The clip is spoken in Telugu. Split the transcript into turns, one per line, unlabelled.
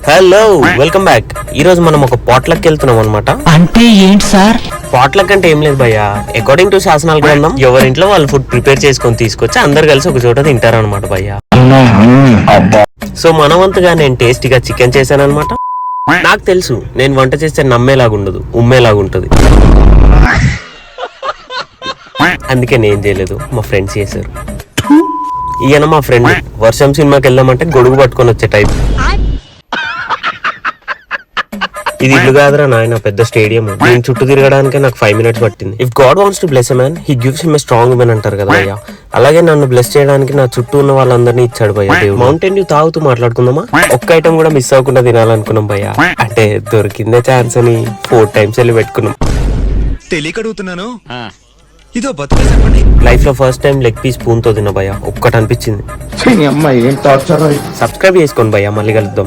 Hello welcome back. ఈ రోజు మనం ఒక పాట్లక్ వెళ్తున్నాం అనమాట.
అంటే ఏంటి సార్?
పాట్లక్ అంటే ఏం లేదు భయ్యా, అకార్డింగ్ టు శాసనాల గ్రంథం ఎవరింట్లో వాళ్ళు ఫుడ్ ప్రిపేర్ చేసుకొని తీసుకొచ్చి అందరు కలిసి ఒక చోట తింటారు అనమాట భయ్యా. సో మన వంతుగా నేను టేస్టీగా చికెన్ చేశాను అనమాట. నాకు తెలుసు నేను వంట చేస్తే నమ్మేలాగుండదు, ఉమ్మేలాగుంటది, అందుకే నేను చేయలేదు, మా ఫ్రెండ్స్ చేశారు. ఈయన మా ఫ్రెండ్. వర్షం సినిమాకి వెళ్దామంటే గొడుగు పట్టుకొని వచ్చే టైప్. ఇది ఇల్లు కాదురా నాయన, పెద్ద స్టేడియం. నేను చుట్టూ తిరగడానికి నాకు 5 minutes పట్టింది. If God wants to bless a man, he gives him a strong women అంటారు కదా భయ్యా. అలాగే నన్ను బ్లెస్ చేయడానికి నా చుట్టూ ఉన్న వాళ్ళందరినీ ఇచ్చాడు భయ్యా దేవుడు. మౌంటైన్ డ్యూ తాగుతూ మాట్లాడుకుందామా? ఒక్క ఐటమ్ కూడా మిస్ అవ్వకుండా తినాలనుకున్నాం భయ్యా. అంటే దొరికిందే ఛాన్స్ అని 4 times వెళ్ళి పెట్టుకున్నాం.
తెలియకడుగుతున్నాను, ఇదో బతుక చెప్పండి.
లైఫ్ లో first time leg piece spoon తో తిన్న భయ్యా, ఒక్కటి అనిపించింది. సబ్స్క్రైబ్ చేసుకోండి భయ్యా, మళ్ళీ కలుద్దాం.